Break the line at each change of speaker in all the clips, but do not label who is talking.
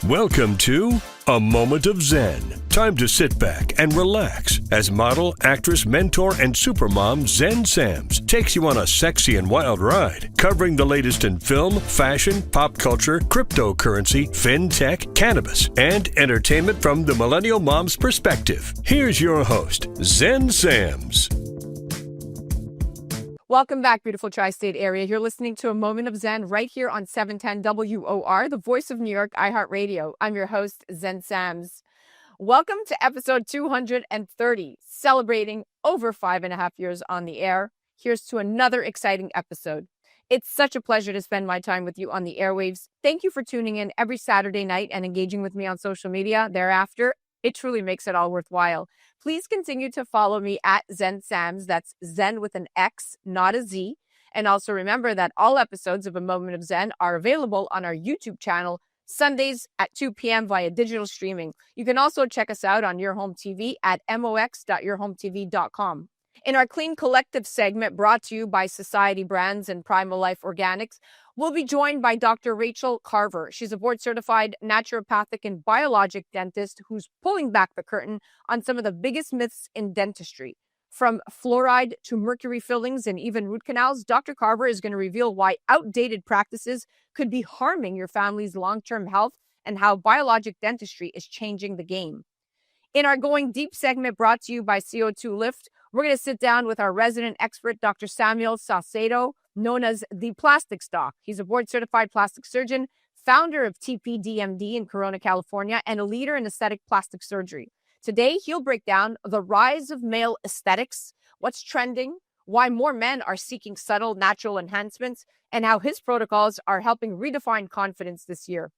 Welcome to A Moment of Zen. Time to sit back and relax as model, actress, mentor, and supermom Zen Sams takes you on a sexy and wild ride, covering the latest in film, fashion, pop culture, cryptocurrency, fintech, cannabis, and entertainment from the millennial mom's perspective. Here's your host, Zen Sams.
Welcome back, beautiful tri-state area. You're listening to A Moment of Zen right here on 710 WOR, the voice of New York, iHeartRadio. I'm your host, Zen Sams. Welcome to episode 230, celebrating over 5.5 years on the air. Here's to another exciting episode. It's such a pleasure to spend my time with you on the airwaves. Thank you for tuning in every Saturday night and engaging with me on social media thereafter. It truly makes it all worthwhile. Please continue to follow me at Zen Sams. That's Zen with an X, not a Z. And also remember that all episodes of A Moment of Zen are available on our YouTube channel Sundays at 2 p.m. via digital streaming. You can also check us out on Your Home TV at mox.yourhometv.com. In our Clean Collective segment brought to you by Society Brands and Primal Life Organics, we'll be joined by Dr. Rachaele Carver. She's a board-certified naturopathic and biologic dentist who's pulling back the curtain on some of the biggest myths in dentistry. From fluoride to mercury fillings and even root canals, Dr. Carver is going to reveal why outdated practices could be harming your family's long-term health and how biologic dentistry is changing the game. In our Going Deep segment brought to you by CO2 Lift, we're going to sit down with our resident expert, Dr. Samuel Salcedo, known as the Plastic Doc. He's a board-certified plastic surgeon, founder of TPD MD in Corona, California, and a leader in aesthetic plastic surgery. Today, he'll break down the rise of male aesthetics, what's trending, why more men are seeking subtle natural enhancements, and how his protocols are helping redefine confidence this year.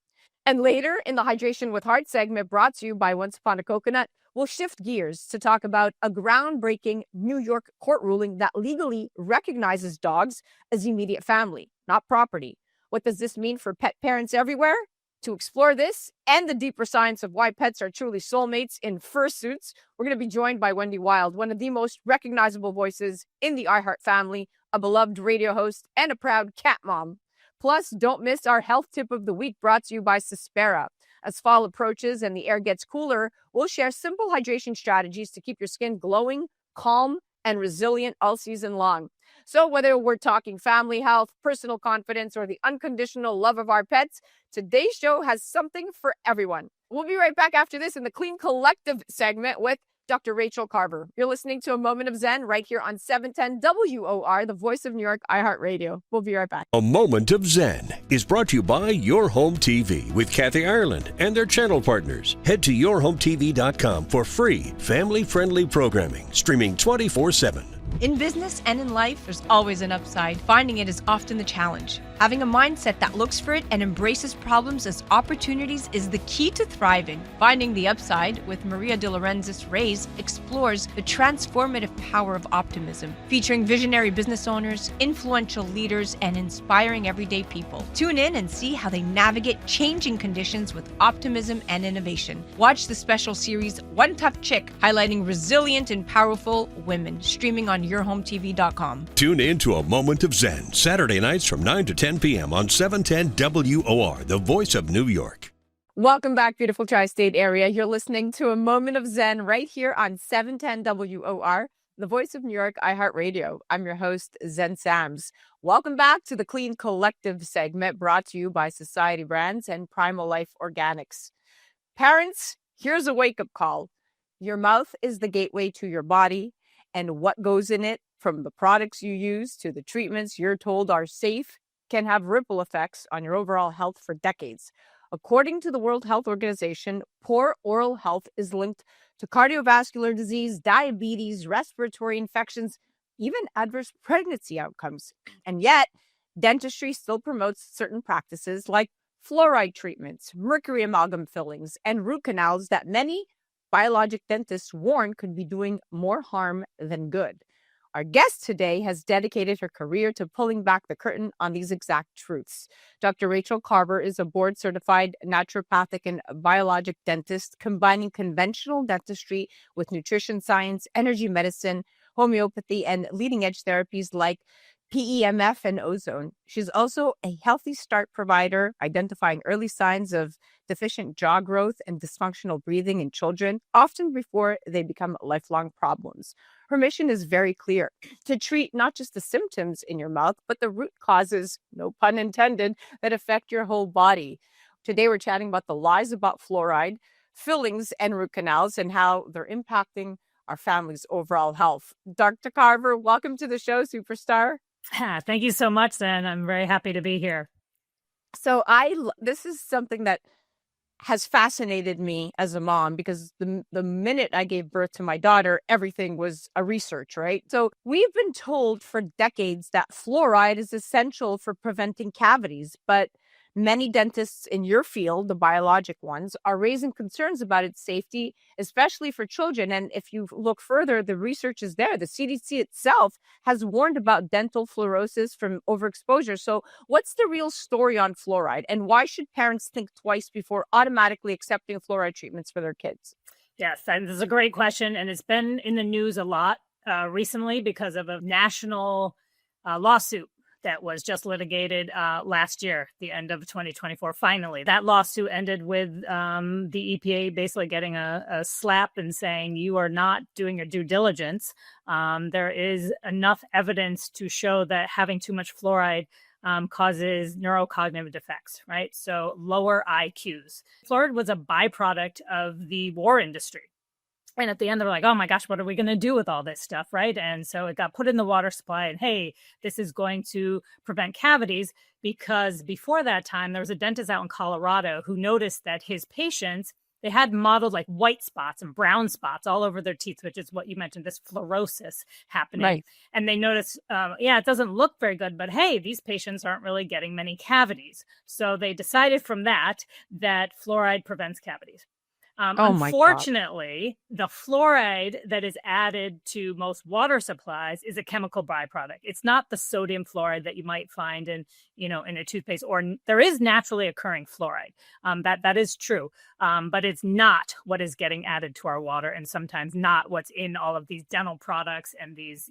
And later, in the Hydration with Heart segment brought to you by Once Upon a Coconut, we'll shift gears to talk about a groundbreaking New York court ruling that legally recognizes dogs as immediate family, not property. What does this mean for pet parents everywhere? To explore this and the deeper science of why pets are truly soulmates in fursuits, we're going to be joined by Wendy Wild, one of the most recognizable voices in the iHeart family, a beloved radio host, and a proud cat mom. Plus, don't miss our health tip of the week brought to you by Suspera. As fall approaches and the air gets cooler, we'll share simple hydration strategies to keep your skin glowing, calm, and resilient all season long. So whether we're talking family health, personal confidence, or the unconditional love of our pets, today's show has something for everyone. We'll be right back after this in the Clean Collective segment with Dr. Rachaele Carver. You're listening to A Moment of Zen right here on 710 WOR, the voice of New York, iHeartRadio. We'll be right back.
A Moment of Zen is brought to you by Your Home TV with Kathy Ireland and their channel partners. Head to yourhometv.com for free, family-friendly programming, streaming 24/7.
In business and in life, there's always an upside. Finding it is often the challenge. Having a mindset that looks for it and embraces problems as opportunities is the key to thriving. Finding the Upside with Maria de Lorenzo Reyes explores the transformative power of optimism, featuring visionary business owners, influential leaders, and inspiring everyday people. Tune in and see how they navigate changing conditions with optimism and innovation. Watch the special series One Tough Chick, highlighting resilient and powerful women, streaming on yourhometv.com.
Tune in to A Moment of Zen, Saturday nights from 9 to 10 p.m. on 710 WOR, the voice of New York.
Welcome back, beautiful tri-state area. You're listening to A Moment of Zen right here on 710 WOR, the voice of New York, iHeartRadio. I'm your host, Zen Sams. Welcome back to the Clean Collective segment brought to you by Society Brands and Primal Life Organics. Parents, here's a wake-up call. Your mouth is the gateway to your body, and what goes in it, from the products you use to the treatments you're told are safe, can have ripple effects on your overall health for decades. According to the World Health Organization, poor oral health is linked to cardiovascular disease, diabetes, respiratory infections, even adverse pregnancy outcomes. And yet, dentistry still promotes certain practices like fluoride treatments, mercury amalgam fillings, and root canals that many biologic dentists warn could be doing more harm than good. Our guest today has dedicated her career to pulling back the curtain on these exact truths. Dr. Rachaele Carver is a board-certified naturopathic and biologic dentist, combining conventional dentistry with nutrition science, energy medicine, homeopathy, and leading-edge therapies like PEMF, and ozone. She's also a healthy start provider, identifying early signs of deficient jaw growth and dysfunctional breathing in children, often before they become lifelong problems. Her mission is very clear: to treat not just the symptoms in your mouth, but the root causes, no pun intended, that affect your whole body. Today, we're chatting about the lies about fluoride, fillings, and root canals, and how they're impacting our family's overall health. Dr. Carver, welcome to the show, superstar.
Thank you so much, Zen. I'm very happy to be here.
So this is something that has fascinated me as a mom, because the minute I gave birth to my daughter, everything was a research, right? So we've been told for decades that fluoride is essential for preventing cavities, but many dentists in your field, the biologic ones, are raising concerns about its safety, especially for children. And if you look further, the research is there. The CDC itself has warned about dental fluorosis from overexposure. So what's the real story on fluoride, and why should parents think twice before automatically accepting fluoride treatments for their kids?
Yes, this is a great question, and it's been in the news a lot recently because of a national lawsuit that was just litigated last year, the end of 2024. Finally, that lawsuit ended with the EPA basically getting a slap and saying, you are not doing your due diligence. There is enough evidence to show that having too much fluoride causes neurocognitive defects, right? So lower IQs. Fluoride was a byproduct of the WOR industry. And at the end, they're like, oh my gosh, what are we going to do with all this stuff, right? And so it got put in the water supply, and hey, this is going to prevent cavities, because before that time, there was a dentist out in Colorado who noticed that his patients, they had modeled like white spots and brown spots all over their teeth, which is what you mentioned, this fluorosis happening.
Right.
And they noticed, it doesn't look very good, but hey, these patients aren't really getting many cavities. So they decided from that fluoride prevents cavities. Unfortunately, the fluoride that is added to most water supplies is a chemical byproduct. It's not the sodium fluoride that you might find in a toothpaste, or there is naturally occurring fluoride. That is true. But it's not what is getting added to our water, and sometimes not what's in all of these dental products and these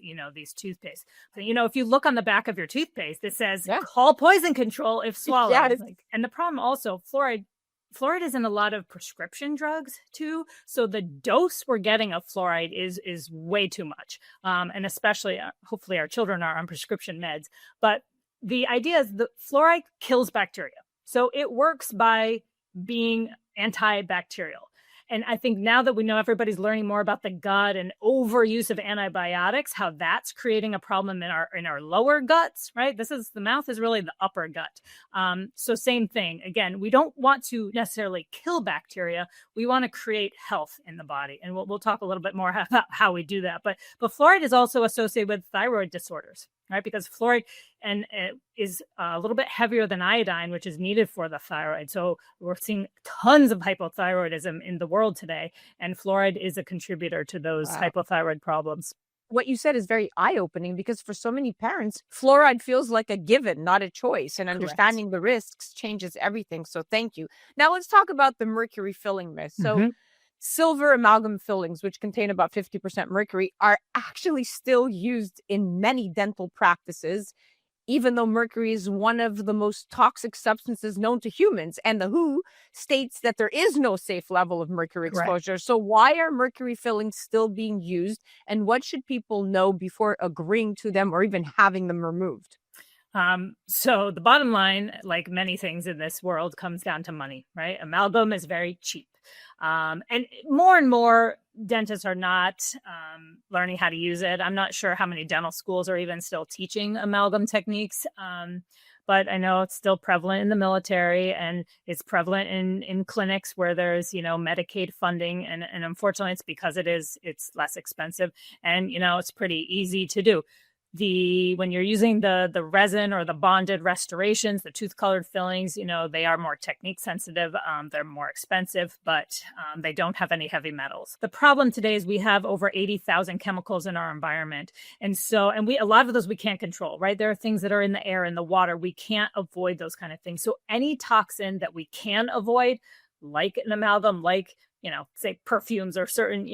toothpaste. So, if you look on the back of your toothpaste, it says, call poison control if swallowed.
Yeah,
and the problem also, Fluoride is in a lot of prescription drugs too. So the dose we're getting of fluoride is way too much. And especially, hopefully our children are on prescription meds. But the idea is that fluoride kills bacteria. So it works by being antibacterial. And I think now that we know, everybody's learning more about the gut and overuse of antibiotics, how that's creating a problem in our lower guts, right? The mouth is really the upper gut. So same thing. Again, we don't want to necessarily kill bacteria. We want to create health in the body. And we'll talk a little bit more about how we do that. But fluoride is also associated with thyroid disorders, right? Because fluoride is a little bit heavier than iodine, which is needed for the thyroid. So we're seeing tons of hypothyroidism in the world today, and fluoride is a contributor to those hypothyroid problems.
What you said is very eye-opening, because for so many parents, fluoride feels like a given, not a choice, and understanding the risks changes everything. So thank you. Now let's talk about the mercury filling myth. So silver amalgam fillings, which contain about 50% mercury, are actually still used in many dental practices, even though mercury is one of the most toxic substances known to humans. And the WHO states that there is no safe level of mercury exposure. So why are mercury fillings still being used? And what should people know before agreeing to them or even having them removed?
So the bottom line, like many things in this world, comes down to money, right? Amalgam is very cheap. And more dentists are not learning how to use it. I'm not sure how many dental schools are even still teaching amalgam techniques. But I know it's still prevalent in the military, and it's prevalent in clinics where there's, Medicaid funding. And unfortunately, it's because it's less expensive, and, it's pretty easy to do. When you're using the resin or the bonded restorations, the tooth colored fillings, they are more technique sensitive. They're more expensive, but they don't have any heavy metals. The problem today is we have over 80,000 chemicals in our environment. And a lot of those we can't control, right? There are things that are in the air, in the water. We can't avoid those kind of things. So any toxin that we can avoid, like an amalgam, like say perfumes or certain,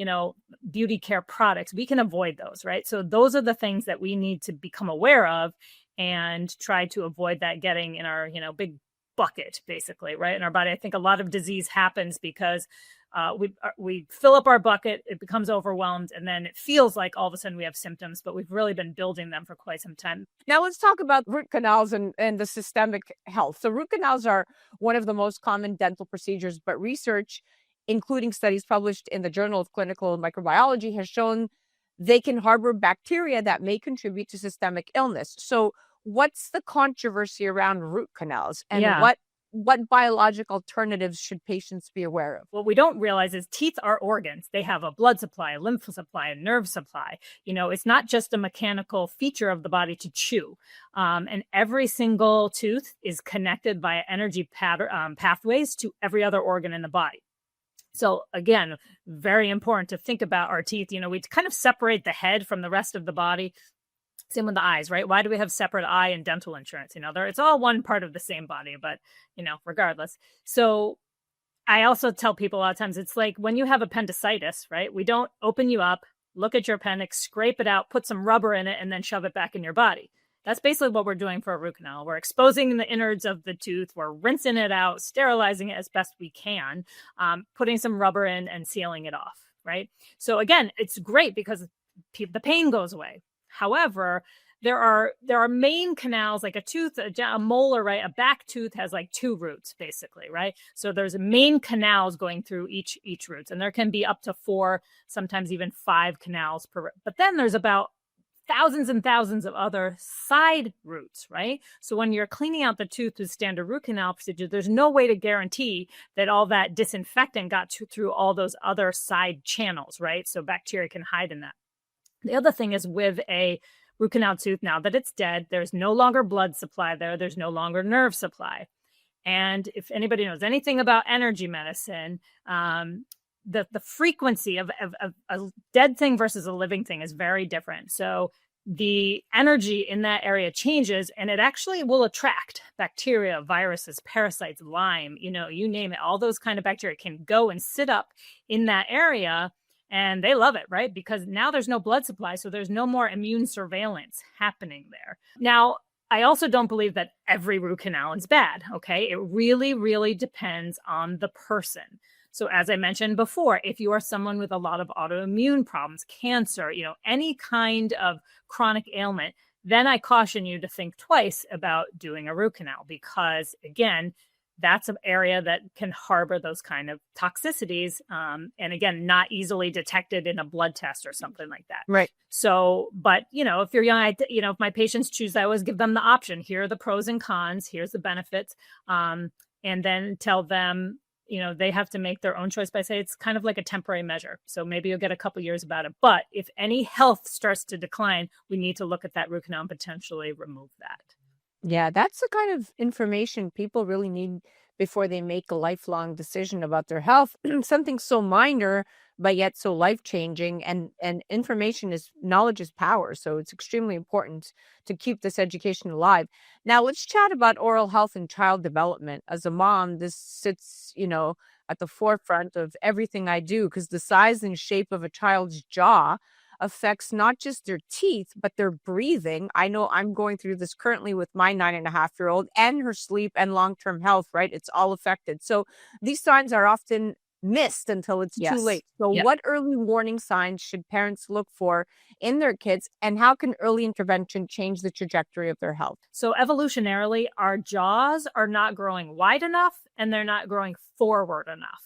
beauty care products, we can avoid those, right? So those are the things that we need to become aware of and try to avoid that getting in our, big bucket, basically, right, in our body. I think a lot of disease happens because we fill up our bucket, it becomes overwhelmed, and then it feels like all of a sudden we have symptoms, but we've really been building them for quite some time.
Now let's talk about root canals and the systemic health. So root canals are one of the most common dental procedures, but research, including studies published in the Journal of Clinical Microbiology, has shown they can harbor bacteria that may contribute to systemic illness. So what's the controversy around root canals, and what biologic alternatives should patients be aware of?
What we don't realize is teeth are organs. They have a blood supply, a lymph supply, a nerve supply. It's not just a mechanical feature of the body to chew. And every single tooth is connected via energy pathways to every other organ in the body. So again, very important to think about our teeth. We kind of separate the head from the rest of the body. Same with the eyes, right? Why do we have separate eye and dental insurance? It's all one part of the same body, but, regardless. So I also tell people a lot of times, it's like when you have appendicitis, right? We don't open you up, look at your appendix, scrape it out, put some rubber in it, and then shove it back in your body. That's basically what we're doing for a root canal. We're exposing the innards of the tooth. We're rinsing it out, sterilizing it as best we can, putting some rubber in and sealing it off, right? So again, it's great because the pain goes away. However, there are main canals, like a tooth, a molar, right? A back tooth has like 2 roots, basically, right? So there's main canals going through each roots, and there can be up to 4, sometimes even 5 canals per root. But then there's about thousands and thousands of other side roots, right? So when you're cleaning out the tooth with standard root canal procedure, there's no way to guarantee that all that disinfectant got through all those other side channels, right? So bacteria can hide in that. The other thing is with a root canal tooth, now that it's dead, there's no longer blood supply there. There's no longer nerve supply. And if anybody knows anything about energy medicine, the frequency of a dead thing versus a living thing is very different. So the energy in that area changes, and it actually will attract bacteria, viruses, parasites, Lyme, you name it. All those kind of bacteria can go and sit up in that area. And they love it, right? Because now there's no blood supply, so there's no more immune surveillance happening there. Now, I also don't believe that every root canal is bad, okay? It really, really depends on the person. So as I mentioned before, if you are someone with a lot of autoimmune problems, cancer, any kind of chronic ailment, then I caution you to think twice about doing a root canal because, again, that's an area that can harbor those kind of toxicities. And again, not easily detected in a blood test or something like that.
Right.
So, but, if you're young, if my patients choose, I always give them the option. Here are the pros and cons. Here's the benefits. And then tell them, they have to make their own choice by saying it's kind of like a temporary measure. So maybe you'll get a couple years about it. But if any health starts to decline, we need to look at that root canal and potentially remove that.
Yeah, that's the kind of information people really need before they make a lifelong decision about their health. Something so minor, but yet so life-changing. And knowledge is power. So it's extremely important to keep this education alive. Now let's chat about oral health and child development. As a mom, this sits, at the forefront of everything I do because the size and shape of a child's jaw affects not just their teeth, but their breathing. I know I'm going through this currently with my 9.5-year-old and her sleep and long-term health, right? It's all affected. So these signs are often missed until it's too late. So what early warning signs should parents look for in their kids, and how can early intervention change the trajectory of their health?
So evolutionarily, our jaws are not growing wide enough and they're not growing forward enough.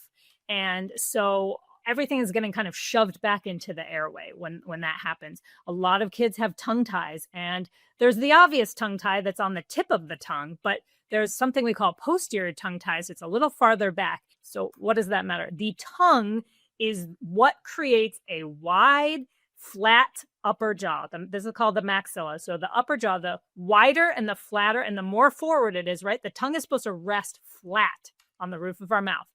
And so everything is getting kind of shoved back into the airway when that happens. A lot of kids have tongue ties, and there's the obvious tongue tie that's on the tip of the tongue, but there's something we call posterior tongue ties. It's a little farther back. So what does that matter? The tongue is what creates a wide, flat upper jaw. This is called the maxilla. So the upper jaw, the wider and the flatter and the more forward it is, right? The tongue is supposed to rest flat on the roof of our mouth.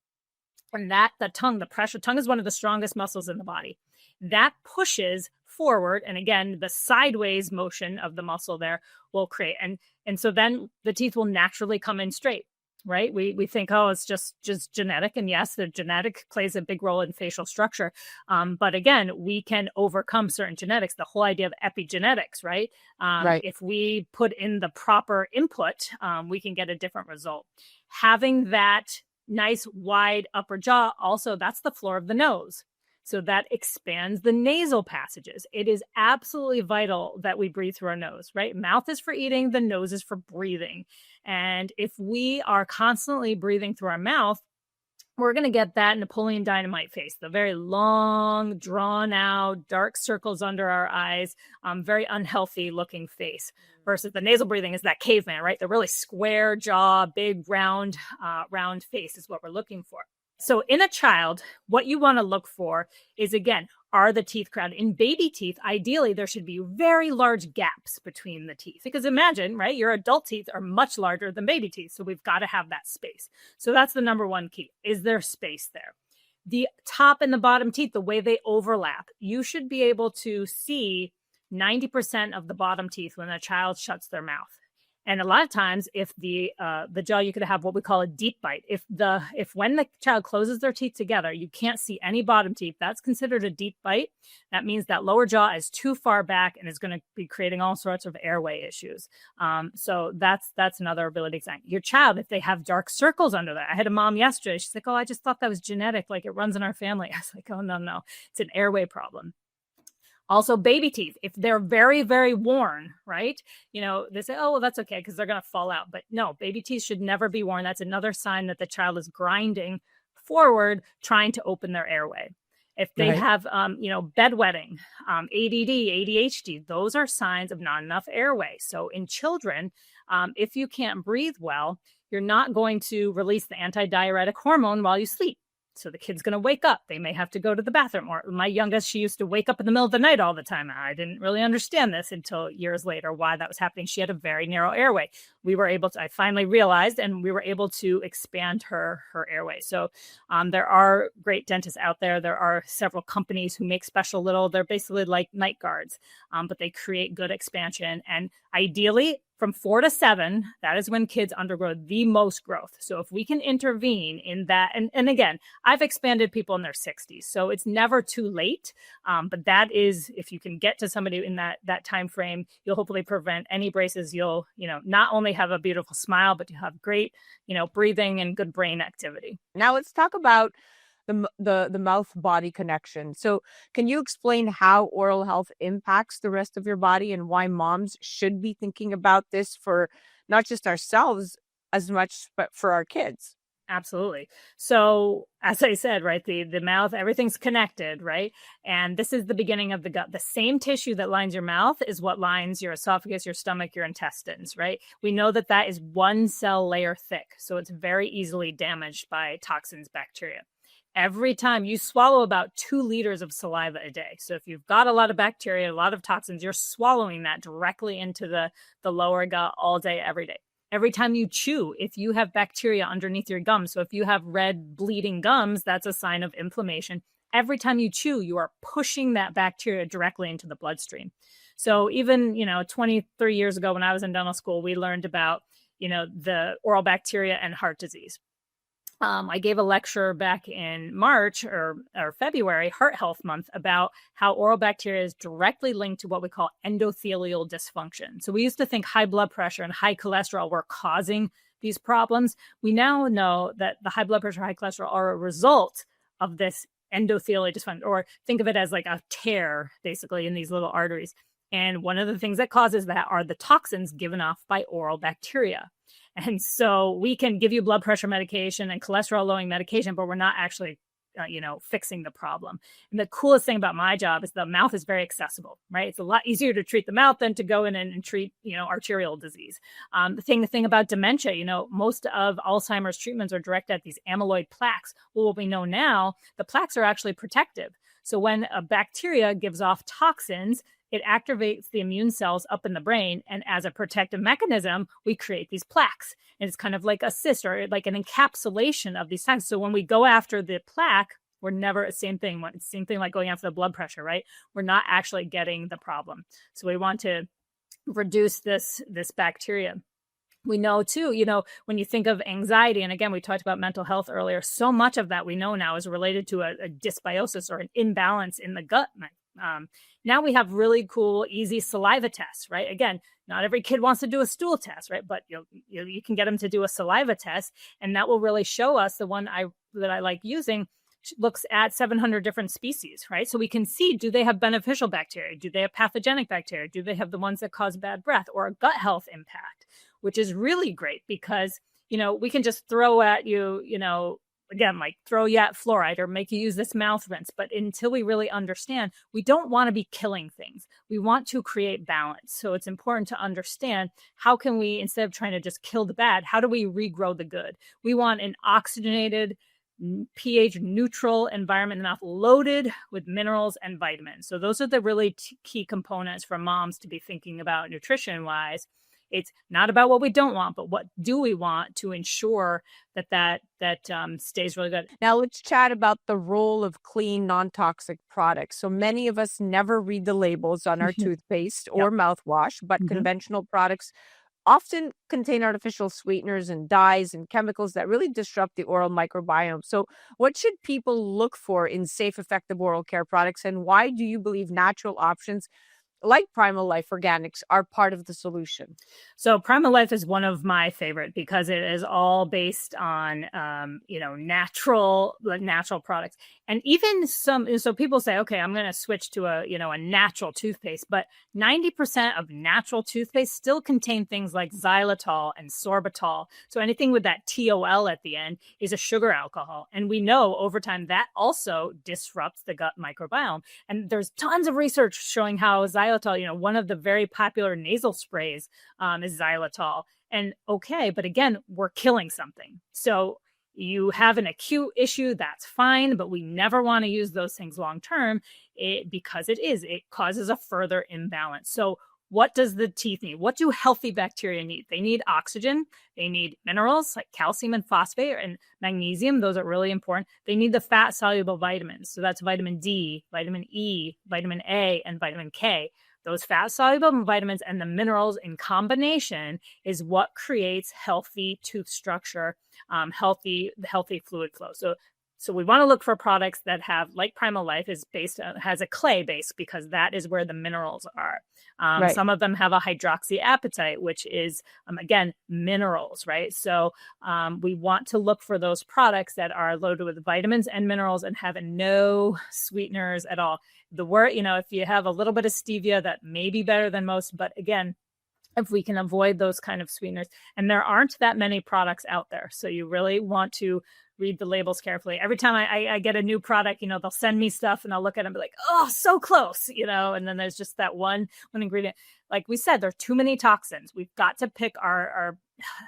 And the pressure tongue is one of the strongest muscles in the body. That pushes forward. And again, the sideways motion of the muscle there will create. And so then the teeth will naturally come in straight. right? We think, oh, it's just genetic. And yes, the genetic plays a big role in facial structure. But again, we can overcome certain genetics, the whole idea of epigenetics, right?
Right.
If we put in the proper input, we can get a different result. Having that nice wide upper jaw, also, that's the floor of the nose. So that expands the nasal passages. It is absolutely vital that we breathe through our nose, right? Mouth is for eating, the nose is for breathing. And if we are constantly breathing through our mouth, we're going to get that Napoleon Dynamite face, the very long, drawn out, dark circles under our eyes, very unhealthy looking face. Versus the nasal breathing is that caveman, right? The really square jaw, big round face is what we're looking for. So in a child, what you want to look for is, again, are the teeth crowded? In baby teeth, ideally, there should be very large gaps between the teeth. Because imagine, right, your adult teeth are much larger than baby teeth. So we've got to have that space. So that's the number one key. Is there space there? The top and the bottom teeth, the way they overlap, you should be able to see 90% of the bottom teeth when a child shuts their mouth. And a lot of times, if the jaw, you could have what we call a deep bite. If when the child closes their teeth together, you can't see any bottom teeth, that's considered a deep bite. That means that lower jaw is too far back and is going to be creating all sorts of airway issues. So that's another ability sign. Your child, if they have dark circles under there. I had a mom yesterday. She's like, "Oh, I just thought that was genetic, like it runs in our family." I was like, "Oh, no, it's an airway problem." Also, baby teeth, if they're very, very worn, right? They say, "Oh, well, that's okay because they're going to fall out." But no, baby teeth should never be worn. That's another sign that the child is grinding forward, trying to open their airway. If they have, bedwetting, ADD, ADHD, those are signs of not enough airway. So in children, if you can't breathe well, you're not going to release the antidiuretic hormone while you sleep. So the kid's going to wake up. They may have to go to the bathroom. Or my youngest, she used to wake up in the middle of the night all the time. I didn't really understand this until years later, why that was happening. She had a very narrow airway. I finally realized, and we were able to expand her airway. So there are great dentists out there. There are several companies who make special they're basically like night guards, but they create good expansion. And ideally, from 4 to 7, that is when kids undergo the most growth. So if we can intervene in that, and again, I've expanded people in their 60s, so it's never too late. But that is, if you can get to somebody in that time frame, you'll hopefully prevent any braces. You'll, not only have a beautiful smile, but you have great, breathing and good brain activity.
Now let's talk about the mouth body connection. So can you explain how oral health impacts the rest of your body and why moms should be thinking about this for not just ourselves as much, but for our kids?
Absolutely. So as I said, right, the mouth, everything's connected, right? And this is the beginning of the gut. The same tissue that lines your mouth is what lines your esophagus, your stomach, your intestines, right? We know that is one cell layer thick. So it's very easily damaged by toxins, bacteria. Every time you swallow about 2 liters of saliva a day. So if you've got a lot of bacteria, a lot of toxins, you're swallowing that directly into the lower gut all day, every day. Every time you chew, if you have bacteria underneath your gums, so if you have red bleeding gums, that's a sign of inflammation. Every time you chew, you are pushing that bacteria directly into the bloodstream. So even, 23 years ago when I was in dental school, we learned about, the oral bacteria and heart disease. I gave a lecture back in March or February, Heart Health Month, about how oral bacteria is directly linked to what we call endothelial dysfunction. So we used to think high blood pressure and high cholesterol were causing these problems. We now know that the high blood pressure, high cholesterol are a result of this endothelial dysfunction, or think of it as like a tear, basically, in these little arteries. And one of the things that causes that are the toxins given off by oral bacteria. And so we can give you blood pressure medication and cholesterol lowering medication, but we're not actually, fixing the problem. And the coolest thing about my job is the mouth is very accessible, right? It's a lot easier to treat the mouth than to go in and treat, arterial disease. The thing about dementia, most of Alzheimer's treatments are directed at these amyloid plaques. Well, what we know now, the plaques are actually protective. So when a bacteria gives off toxins, it activates the immune cells up in the brain. And as a protective mechanism, we create these plaques. And it's kind of like a cyst or like an encapsulation of these things. So when we go after the plaque, we're never same thing like going after the blood pressure, right? We're not actually getting the problem. So we want to reduce this bacteria. We know too, when you think of anxiety, and again, we talked about mental health earlier, so much of that we know now is related to a dysbiosis or an imbalance in the gut. Now we have really cool, easy saliva tests, right? Again, not every kid wants to do a stool test, right? But you can get them to do a saliva test, and that will really show us. The one that I like using looks at 700 different species, right? So we can see, do they have beneficial bacteria? Do they have pathogenic bacteria? Do they have the ones that cause bad breath or a gut health impact? Which is really great because, we can just throw at you, again, like throw you at fluoride or make you use this mouth rinse. But until we really understand, we don't want to be killing things. We want to create balance. So it's important to understand, how can we, instead of trying to just kill the bad, how do we regrow the good? We want an oxygenated, pH neutral environment, enough loaded with minerals and vitamins. So those are the really key components for moms to be thinking about nutrition wise. It's not about what we don't want, but what do we want to ensure that stays really good.
Now let's chat about the role of clean, non-toxic products. So many of us never read the labels on our toothpaste or mouthwash, but conventional products often contain artificial sweeteners and dyes and chemicals that really disrupt the oral microbiome. So what should people look for in safe, effective oral care products? And why do you believe natural options like Primal Life Organics are part of the solution?
So Primal Life is one of my favorite because it is all based on, natural products. And even so people say, okay, I'm going to switch to a natural toothpaste, but 90% of natural toothpaste still contain things like xylitol and sorbitol. So anything with that TOL at the end is a sugar alcohol. And we know over time that also disrupts the gut microbiome. And there's tons of research showing how xylitol, one of the very popular nasal sprays is xylitol. And okay, but again, we're killing something. So you have an acute issue, that's fine, but we never want to use those things long term because it causes a further imbalance. So what does the teeth need? What do healthy bacteria need? They need oxygen. They need minerals like calcium and phosphate and magnesium. Those are really important. They need the fat soluble vitamins. So that's vitamin D, vitamin E, vitamin A, and vitamin K. Those fat soluble vitamins and the minerals in combination is what creates healthy tooth structure, healthy fluid flow. So we want to look for products that have, like Primal Life has a clay base because that is where the minerals are. Right. Some of them have a hydroxyapatite, which is, again, minerals, right? So we want to look for those products that are loaded with vitamins and minerals and have no sweeteners at all. If you have a little bit of stevia, that may be better than most, but again, if we can avoid those kind of sweeteners, and there aren't that many products out there. So you really want to read the labels carefully. Every time I get a new product, they'll send me stuff and I'll look at it and be like, oh, so close, and then there's just that one ingredient. Like we said, there are too many toxins. We've got to pick our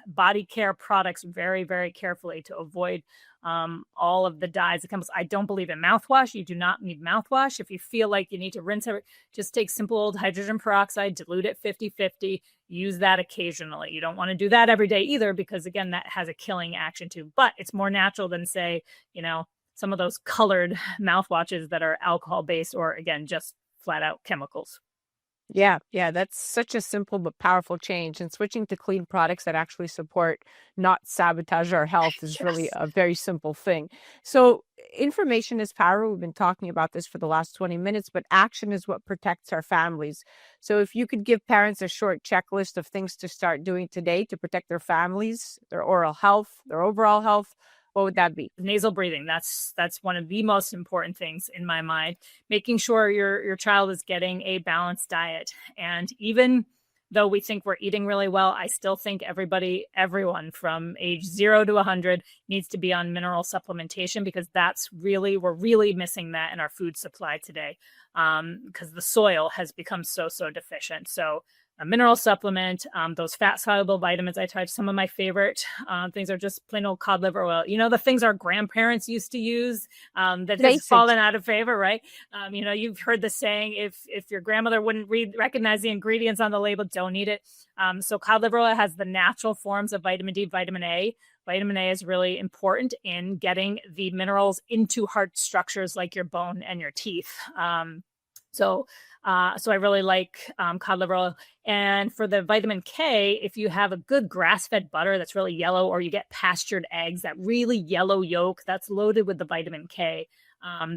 body care products very, very carefully to avoid all of the dyes and chemicals. I don't believe in mouthwash. You do not need mouthwash. If you feel like you need to rinse it, just take simple old hydrogen peroxide, dilute it 50-50, use that occasionally. You don't want to do that every day either, because again, that has a killing action too. But it's more natural than, say, some of those colored mouthwashes that are alcohol based or, again, just flat out chemicals.
Yeah, that's such a simple but powerful change. And switching to clean products that actually support, not sabotage our health is really a very simple thing. So information is power. We've been talking about this for the last 20 minutes, but action is what protects our families. So if you could give parents a short checklist of things to start doing today to protect their families, their oral health, their overall health, what would that be?
Nasal breathing. That's one of the most important things in my mind. Making sure your child is getting a balanced diet. And even though we think we're eating really well, I still think everyone from age 0 to 100 needs to be on mineral supplementation, because we're really missing that in our food supply today, because the soil has become so deficient. So a mineral supplement, those fat soluble vitamins I tried. Some of my favorite things are just plain old cod liver oil. The things our grandparents used to use that has fallen out of favor, right? You've heard the saying, if your grandmother wouldn't recognize the ingredients on the label, don't eat it. So cod liver oil has the natural forms of vitamin D, vitamin A. Vitamin A is really important in getting the minerals into hard structures like your bone and your teeth. So I really like cod liver oil. And for the vitamin K, if you have a good grass-fed butter that's really yellow, or you get pastured eggs, that really yellow yolk, that's loaded with the vitamin K.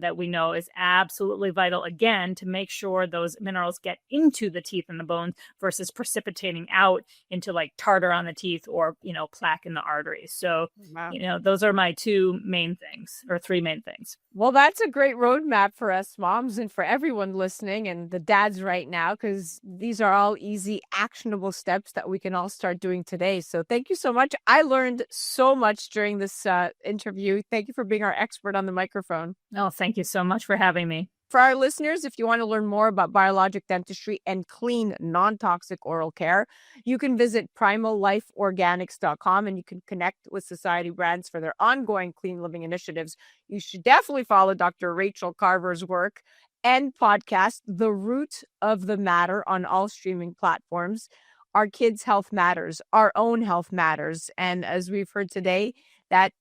That we know is absolutely vital, again, to make sure those minerals get into the teeth and the bones versus precipitating out into like tartar on the teeth or, plaque in the arteries. So,
Wow.
those are my two main things, or three main things.
Well, that's a great roadmap for us moms and for everyone listening and the dads right now, because these are all easy, actionable steps that we can all start doing today. So thank you so much. I learned so much during this interview. Thank you for being our expert on the microphone.
Oh, thank you so much for having me.
For our listeners, if you want to learn more about biologic dentistry and clean, non-toxic oral care, you can visit primallifeorganics.com and you can connect with Society Brands for their ongoing clean living initiatives. You should definitely follow Dr. Rachaele Carver's work and podcast, The Root of the Matter, on all streaming platforms. Our kids' health matters. Our own health matters. And as we've heard today, that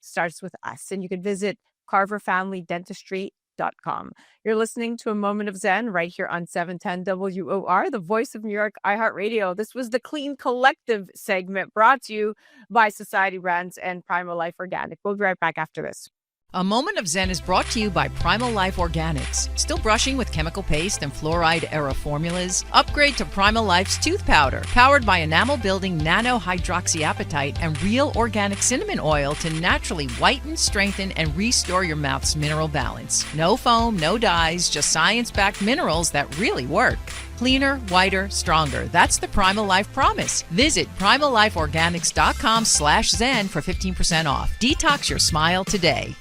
starts with us. And you can visit carverfamilydentistry.com. You're listening to A Moment of Zen right here on 710 WOR, the voice of New York, iHeartRadio. This was the Clean Collective segment brought to you by Society Brands and Primal Life Organic. We'll be right back after this.
A Moment of Zen is brought to you by Primal Life Organics. Still brushing with chemical paste and fluoride-era formulas? Upgrade to Primal Life's tooth powder, powered by enamel-building nano-hydroxyapatite and real organic cinnamon oil to naturally whiten, strengthen, and restore your mouth's mineral balance. No foam, no dyes, just science-backed minerals that really work. Cleaner, whiter, stronger. That's the Primal Life promise. Visit primallifeorganics.com/Zen for 15% off. Detox your smile today.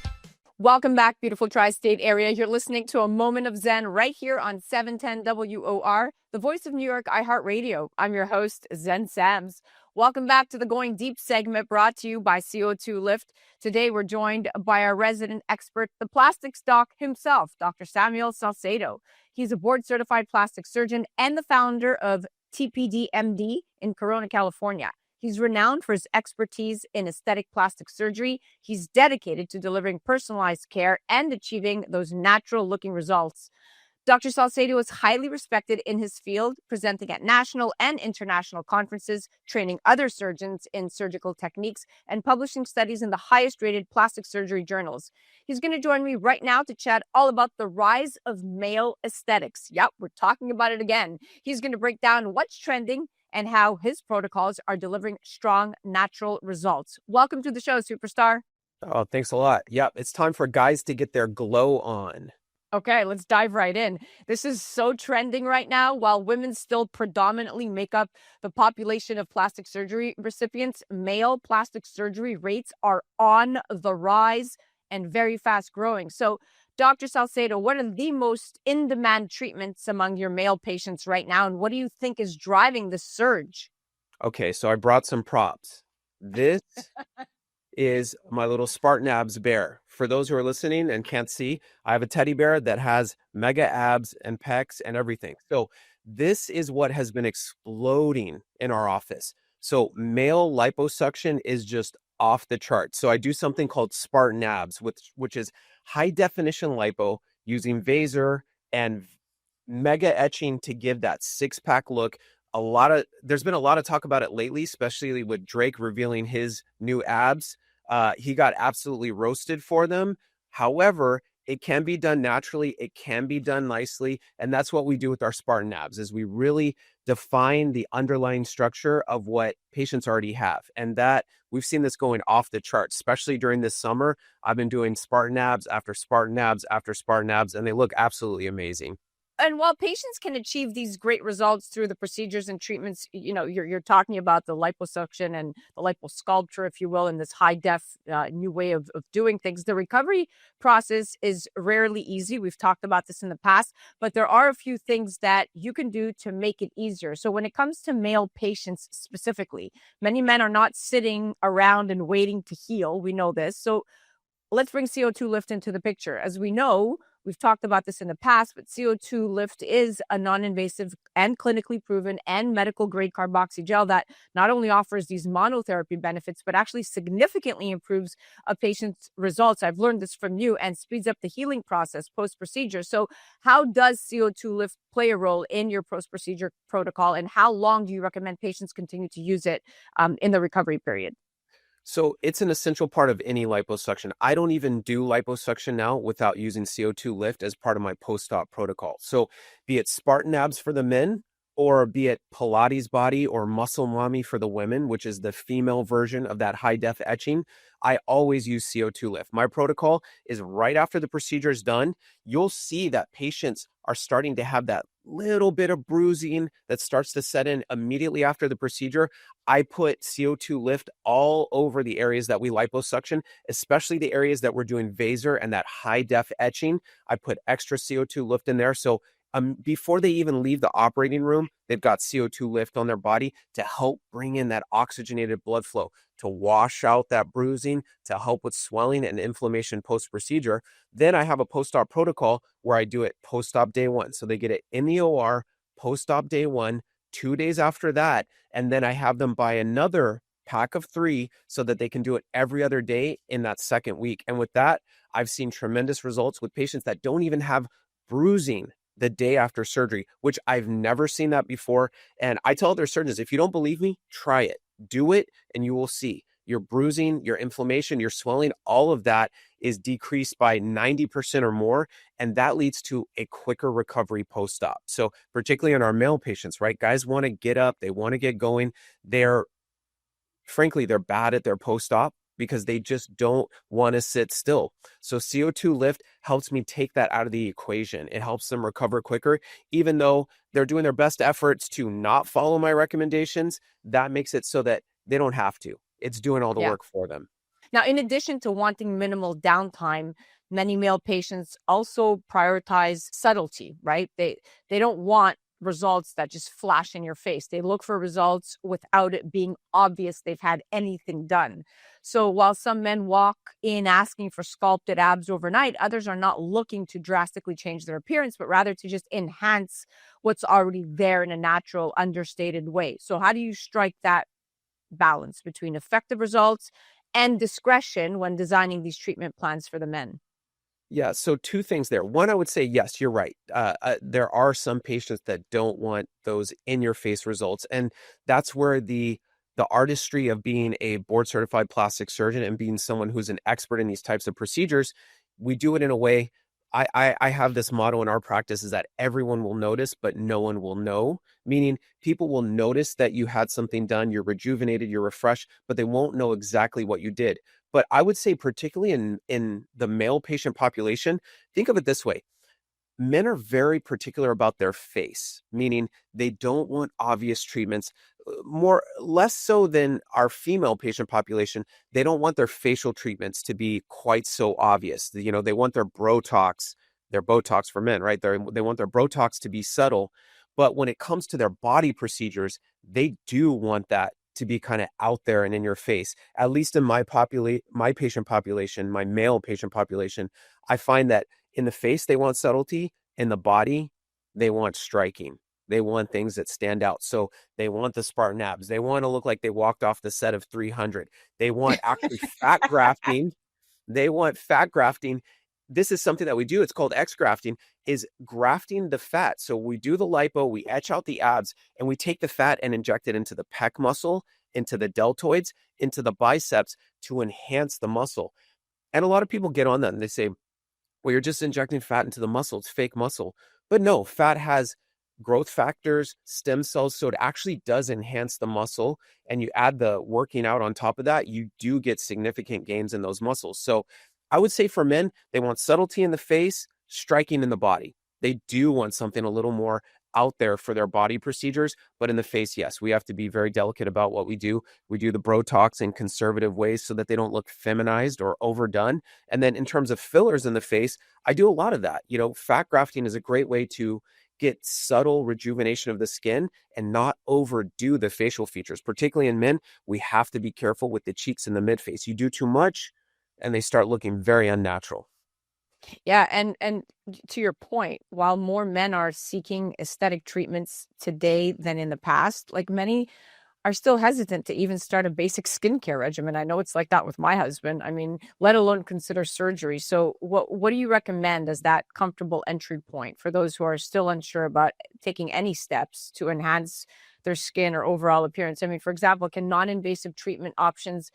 Welcome back, beautiful tri-state area. You're listening to A Moment of Zen right here on 710 WOR, the voice of New York, iHeartRadio. I'm your host, Zen Sams. Welcome back to the Going Deep segment brought to you by CO2 Lift. Today, we're joined by our resident expert, the plastics doc himself, Dr. Samuel Salcedo. He's a board-certified plastic surgeon and the founder of TPD MD in Corona, California. He's renowned for his expertise in aesthetic plastic surgery. He's dedicated to delivering personalized care and achieving those natural-looking results. Dr. Salcedo is highly respected in his field, presenting at national and international conferences, training other surgeons in surgical techniques, and publishing studies in the highest-rated plastic surgery journals. He's going to join me right now to chat all about the rise of male aesthetics. Yep, we're talking about it again. He's going to break down what's trending and how his protocols are delivering strong, natural results. Welcome to the show, superstar.
Oh, thanks a lot. Yep, it's time for guys to get their glow on.
Okay, let's dive right in. This is so trending right now. While women still predominantly make up the population of plastic surgery recipients, male plastic surgery rates are on the rise and very fast growing. So, Dr. Salcedo, what are the most in-demand treatments among your male patients right now, and what do you think is driving the surge?
Okay, so I brought some props. This is my little Spartan abs bear. For those who are listening and can't see, I have a teddy bear that has mega abs and pecs and everything. So this is what has been exploding in our office. So male liposuction is just off the charts. So I do something called Spartan abs, which is high definition lipo using Vaser and mega etching to give that six-pack look. There's been a lot of talk about it lately, especially with Drake revealing his new abs. He got absolutely roasted for them. However, it can be done naturally. It can be done nicely. And that's what we do with our Spartan abs, is we really define the underlying structure of what patients already have. And that we've seen this going off the charts, especially during this summer. I've been doing Spartan abs after Spartan abs after Spartan abs, and they look absolutely amazing.
And while patients can achieve these great results through the procedures and treatments, you're talking about the liposuction and the liposculpture, if you will, in this high-def new way of doing things. The recovery process is rarely easy. We've talked about this in the past, but there are a few things that you can do to make it easier. So when it comes to male patients specifically, many men are not sitting around and waiting to heal. We know this. So let's bring CO2 Lift into the picture. As we know, We've talked about this in the past, but CO2 lift is a non-invasive and clinically proven and medical grade carboxy gel that not only offers these monotherapy benefits, but actually significantly improves a patient's results. I've learned this from you, and speeds up the healing process post-procedure. So how does CO2 lift play a role in your post-procedure protocol, and how long do you recommend patients continue to use it in the recovery period?
So it's an essential part of any liposuction. I don't even do liposuction now without using CO2 lift as part of my post-op protocol. So be it Spartan abs for the men, or be it Pilates body or muscle mommy for the women, which is the female version of that high def etching, I always use CO2 lift. My protocol is right after the procedure is done. You'll see that patients are starting to have that little bit of bruising that starts to set in immediately after the procedure. I put CO2 lift all over the areas that we liposuction, especially the areas that we're doing vaser and that high def etching. I put extra CO2 lift in there. So before they even leave the operating room, they've got CO2 lift on their body to help bring in that oxygenated blood flow, to wash out that bruising, to help with swelling and inflammation post-procedure. Then I have a post-op protocol where I do it post-op day 1. So they get it in the OR, post-op day 1, 2 days after that, and then I have them buy another pack of 3 so that they can do it every other day in that second week. And with that, I've seen tremendous results with patients that don't even have bruising the day after surgery, which I've never seen that before. And I tell their surgeons, if you don't believe me, try it, do it, and you will see your bruising, your inflammation, your swelling, all of that is decreased by 90% or more. And that leads to a quicker recovery post-op. So particularly in our male patients, right? Guys want to get up, they want to get going. Frankly, they're bad at their post-op because they just don't want to sit still. So CO2 lift helps me take that out of the equation. It helps them recover quicker, even though they're doing their best efforts to not follow my recommendations. That makes it so that they don't have to. It's doing all the
Yeah.
work for them.
Now, in addition to wanting minimal downtime, many male patients also prioritize subtlety, right? They don't want results that just flash in your face. They look for results without it being obvious they've had anything done. So while some men walk in asking for sculpted abs overnight, others are not looking to drastically change their appearance, but rather to just enhance what's already there in a natural, understated way. So how do you strike that balance between effective results and discretion when designing these treatment plans for the men?
Yeah, so 2 things there. One, I would say, yes, you're right. There are some patients that don't want those in-your-face results, and that's where the artistry of being a board-certified plastic surgeon and being someone who's an expert in these types of procedures, we do it in a way. I have this motto in our practice is that everyone will notice, but no one will know. Meaning, people will notice that you had something done, you're rejuvenated, you're refreshed, but they won't know exactly what you did. But I would say, particularly in the male patient population, think of it this way. Men are very particular about their face, meaning they don't want obvious treatments, less so than our female patient population. They don't want their facial treatments to be quite so obvious. You know, they want their Botox for men, right? They want their Botox to be subtle. But when it comes to their body procedures, they do want that to be kind of out there and in your face. At least in my patient population, my male patient population, I find that in the face, they want subtlety. In the body, they want striking. They want things that stand out. So they want the Spartan abs. They want to look like they walked off the set of 300. They want actually fat grafting. They want fat grafting. This is something that we do. It's called X grafting, is grafting the fat. So we do the lipo, we etch out the abs, and we take the fat and inject it into the pec muscle, into the deltoids, into the biceps to enhance the muscle. And a lot of people get on that and they say, well, you're just injecting fat into the muscle. It's fake muscle. But no, fat has growth factors, stem cells. So it actually does enhance the muscle. And you add the working out on top of that, you do get significant gains in those muscles. So I would say for men, they want subtlety in the face, striking in the body. They do want something a little more out there for their body procedures, but in the face, yes, we have to be very delicate about what we do. We do the Botox in conservative ways so that they don't look feminized or overdone. And then in terms of fillers in the face, I do a lot of that. You know, fat grafting is a great way to get subtle rejuvenation of the skin and not overdo the facial features. Particularly in men, we have to be careful with the cheeks and the midface. You do too much and they start looking very unnatural.
Yeah, and to your point, while more men are seeking aesthetic treatments today than in the past, like many are still hesitant to even start a basic skincare regimen. I know it's like that with my husband. I mean, let alone consider surgery. So what do you recommend as that comfortable entry point for those who are still unsure about taking any steps to enhance their skin or overall appearance? I mean, for example, can non-invasive treatment options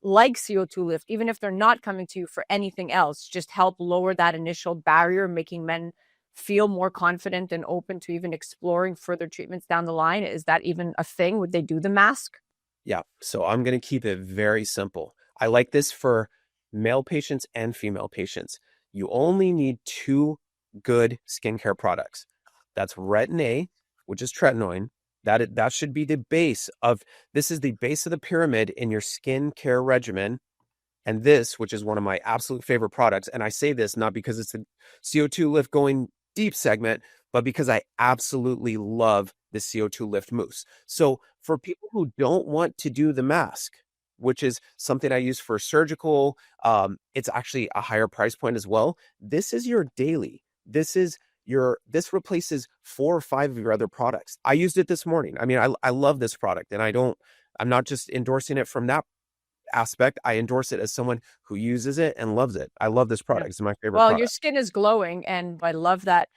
like CO2 lift, even if they're not coming to you for anything else, just help lower that initial barrier, making men feel more confident and open to even exploring further treatments down the line? Is that even a thing? Would they do the mask?
Yeah. So I'm going to keep it very simple. I like this for male patients and female patients. You only need two good skincare products. That's Retin A, which is tretinoin. That should be the base of, this is the base of the pyramid in your skincare regimen. And this, which is one of my absolute favorite products, and I say this not because it's a CO2 lift going deep segment, but because I absolutely love the CO2 lift mousse. So for people who don't want to do the mask, which is something I use for surgical, it's actually a higher price point as well. This is your daily. This replaces 4 or 5 of your other products. I used it this morning. I mean, I love this product, and I'm not just endorsing it from that aspect. I endorse it as someone who uses it and loves it. I love this product. It's my favorite
Well,
product.
your skin is glowing, and I love that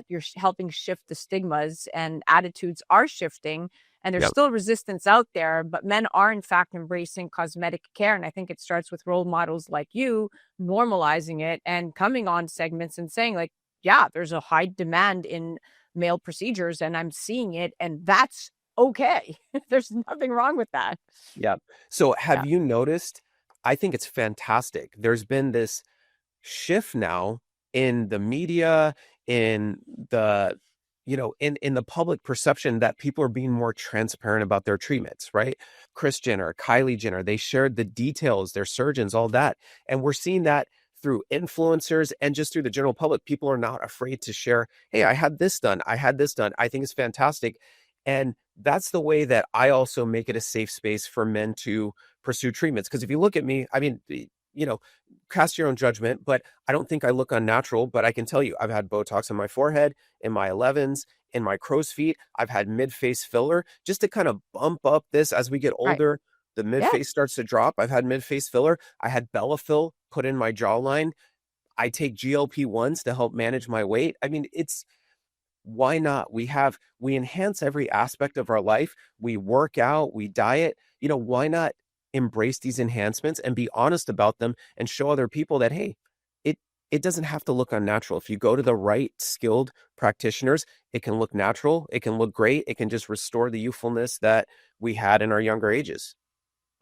you're helping shift the stigmas, and attitudes are shifting, and there's
Yep.
still resistance out there, but men are in fact embracing cosmetic care. And I think it starts with role models like you normalizing it and coming on segments and saying, like, yeah, there's a high demand in male procedures and I'm seeing it, and that's okay. There's nothing wrong with that.
Yeah. So
Yeah.
have you noticed? I think it's fantastic. There's been this shift now in the media, in the, in the public perception that people are being more transparent about their treatments, right? Kris Jenner, Kylie Jenner, they shared the details, their surgeons, all that. And we're seeing that through influencers and just through the general public. People are not afraid to share, hey, I had this done. I had this done. I think it's fantastic. And that's the way that I also make it a safe space for men to pursue treatments. Because if you look at me, I mean, cast your own judgment, but I don't think I look unnatural. But I can tell you, I've had Botox on my forehead, in my 11s, in my crow's feet. I've had mid-face filler just to kind of bump up this as we get
Right.
older. The
Yeah.
mid-face starts to drop. I've had mid-face filler. I had Bellafill put in my jawline. I take GLP-1s to help manage my weight. I mean, why not? We enhance every aspect of our life. We work out, we diet. Why not embrace these enhancements and be honest about them and show other people that, hey, it doesn't have to look unnatural. If you go to the right skilled practitioners, it can look natural. It can look great. It can just restore the youthfulness that we had in our younger ages.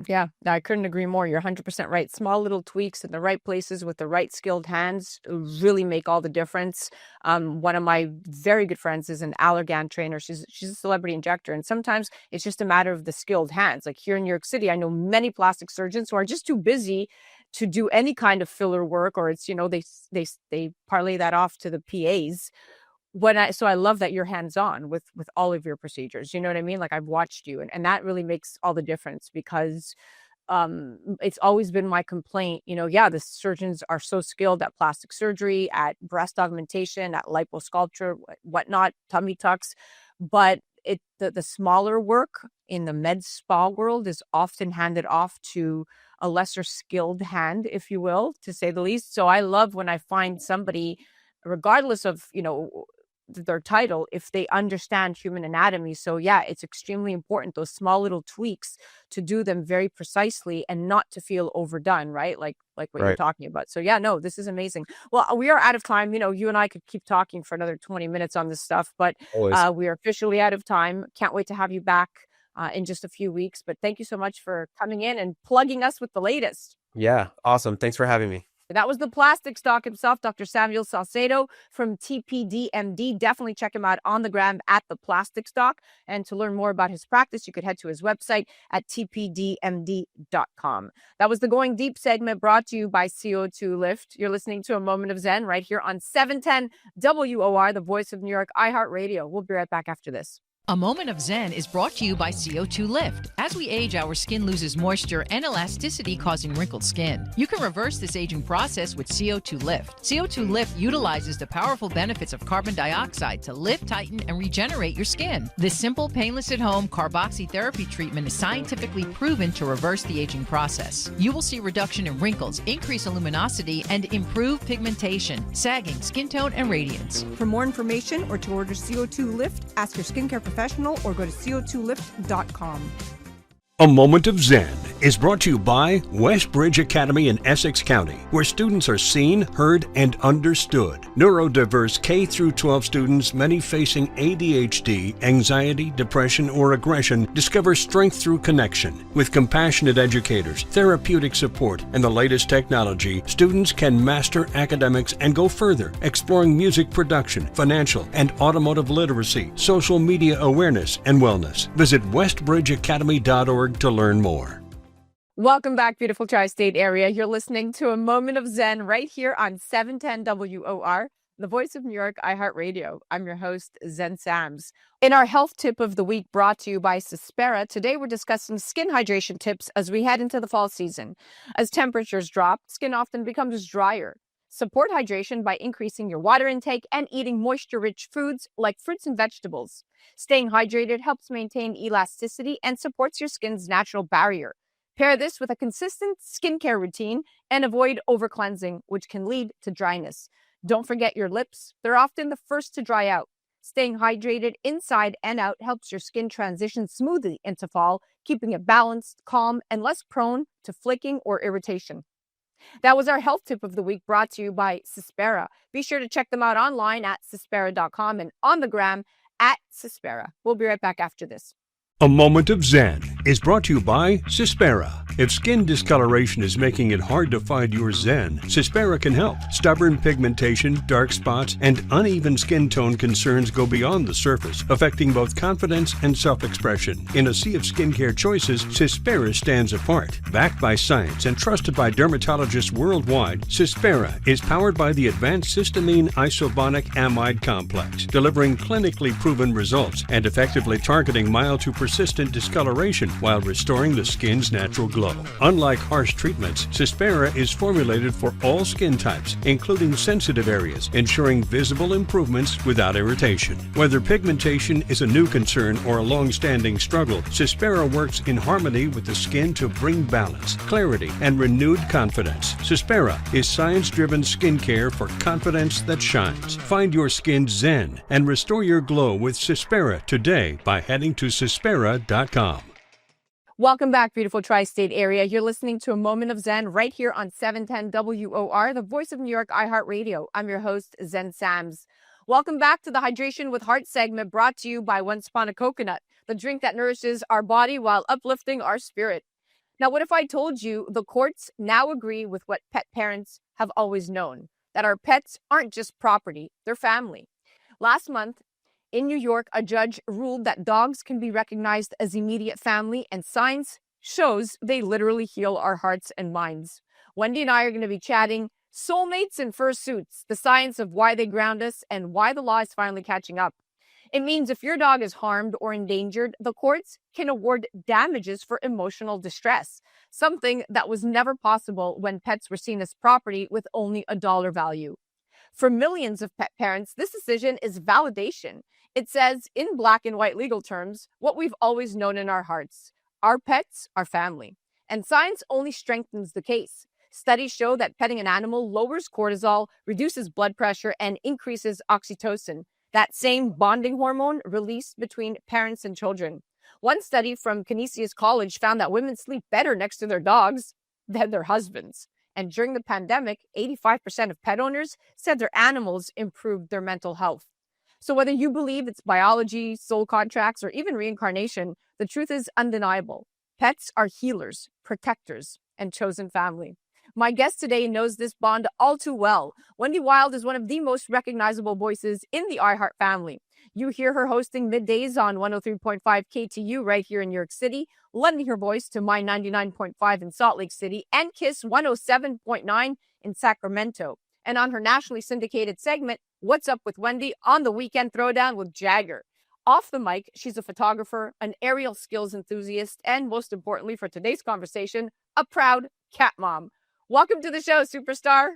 Yeah, no, I couldn't agree more. You're 100% right. Small little tweaks in the right places with the right skilled hands really make all the difference. One of my very good friends is an Allergan trainer. She's a celebrity injector, and sometimes it's just a matter of the skilled hands. Like here in New York City, I know many plastic surgeons who are just too busy to do any kind of filler work, or it's they parlay that off to the PAs. So I love that you're hands-on with all of your procedures. You know what I mean? Like I've watched you, and that really makes all the difference because it's always been my complaint, yeah, the surgeons are so skilled at plastic surgery, at breast augmentation, at liposculpture, whatnot, tummy tucks, but the smaller work in the med spa world is often handed off to a lesser skilled hand, if you will, to say the least. So I love when I find somebody, regardless of, their title, if they understand human anatomy. So yeah, it's extremely important, those small little tweaks, to do them very precisely and not to feel overdone, right? Like what you're
Right.
talking about. So yeah, no, this is amazing. Well, we are out of time. You and I could keep talking for another 20 minutes on this stuff, but
Always.
we are officially out of time. Can't wait to have you back in just a few weeks. But thank you so much for coming in and plugging us with the latest.
Yeah. Awesome. Thanks for having me.
That was the plastics doc himself, Dr. Samuel Salcedo from TPD MD. Definitely check him out on the gram at the plastics doc. And to learn more about his practice, you could head to his website at tpdmd.com. That was the Going Deep segment brought to you by CO2 Lift. You're listening to A Moment of Zen right here on 710 WOR, the voice of New York, iHeartRadio. We'll be right back after this.
A Moment of Zen is brought to you by CO2 Lift. As we age, our skin loses moisture and elasticity, causing wrinkled skin. You can reverse this aging process with CO2 Lift. CO2 Lift utilizes the powerful benefits of carbon dioxide to lift, tighten, and regenerate your skin. This simple, painless at-home carboxytherapy treatment is scientifically proven to reverse the aging process. You will see reduction in wrinkles, increase in luminosity, and improve pigmentation, sagging, skin tone, and radiance.
For more information or to order CO2 Lift, ask your skincare professional or go to co2lift.com.
A Moment of Zen is brought to you by Westbridge Academy in Essex County, where students are seen, heard, and understood. Neurodiverse K-12 students, many facing ADHD, anxiety, depression, or aggression, discover strength through connection. With compassionate educators, therapeutic support, and the latest technology, students can master academics and go further, exploring music production, financial and automotive literacy, social media awareness, and wellness. Visit westbridgeacademy.org to learn more.
Welcome back, beautiful tri-state area. You're listening to A Moment of Zen right here on 710 WOR, the voice of New York, iHeartRadio. I'm your host, Zen Sams. In our health tip of the week brought to you by Cespera, today we're discussing skin hydration tips as we head into the fall season. As temperatures drop, skin often becomes drier. Support hydration by increasing your water intake and eating moisture-rich foods like fruits and vegetables. Staying hydrated helps maintain elasticity and supports your skin's natural barrier. Pair this with a consistent skincare routine and avoid over-cleansing, which can lead to dryness. Don't forget your lips. They're often the first to dry out. Staying hydrated inside and out helps your skin transition smoothly into fall, keeping it balanced, calm, and less prone to flaking or irritation. That was our health tip of the week brought to you by Cespera. Be sure to check them out online at cespera.com and on the gram at Cespera. We'll be right back after this.
A Moment of Zen is brought to you by Cespera. If skin discoloration is making it hard to find your Zen, Cespera can help. Stubborn pigmentation, dark spots, and uneven skin tone concerns go beyond the surface, affecting both confidence and self-expression. In a sea of skincare choices, Cespera stands apart. Backed by science and trusted by dermatologists worldwide, Cespera is powered by the advanced cysteamine isobonic amide complex, delivering clinically proven results and effectively targeting mild to persistent discoloration while restoring the skin's natural glow. Unlike harsh treatments, Cespera is formulated for all skin types, including sensitive areas, ensuring visible improvements without irritation. Whether pigmentation is a new concern or a long-standing struggle, Cespera works in harmony with the skin to bring balance, clarity, and renewed confidence. Cespera is science-driven skincare for confidence that shines. Find your skin zen and restore your glow with Cespera today by heading to Cespera.com.
Welcome back, beautiful tri-state area. You're listening to A Moment of Zen right here on 710 WOR, the voice of New York, iHeartRadio. I'm your host, Zen Sams. Welcome back to the Hydration with Heart segment brought to you by One Spana Coconut, the drink that nourishes our body while uplifting our spirit. Now, what if I told you the courts now agree with what pet parents have always known, that our pets aren't just property, they're family. Last month, in New York, a judge ruled that dogs can be recognized as immediate family, and science shows they literally heal our hearts and minds. Wendy and I are going to be chatting soulmates and fursuits, the science of why they ground us and why the law is finally catching up. It means if your dog is harmed or endangered, the courts can award damages for emotional distress, something that was never possible when pets were seen as property with only a dollar value. For millions of pet parents, this decision is validation. It says, in black and white legal terms, what we've always known in our hearts. Our pets are family. And science only strengthens the case. Studies show that petting an animal lowers cortisol, reduces blood pressure, and increases oxytocin, that same bonding hormone released between parents and children. One study from Canisius College found that women sleep better next to their dogs than their husbands. And during the pandemic, 85% of pet owners said their animals improved their mental health. So whether you believe it's biology, soul contracts, or even reincarnation, the truth is undeniable. Pets are healers, protectors, and chosen family. My guest today knows this bond all too well. Wendy Wild is one of the most recognizable voices in the iHeart family. You hear her hosting middays on 103.5 KTU right here in New York City, lending her voice to My 99.5 in Salt Lake City, and Kiss 107.9 in Sacramento. And on her nationally syndicated segment, What's Up with Wendy, on the Weekend Throwdown with Jagger. Off the mic, she's a photographer, an aerial skills enthusiast, and most importantly for today's conversation, a proud cat mom. Welcome to the show, superstar.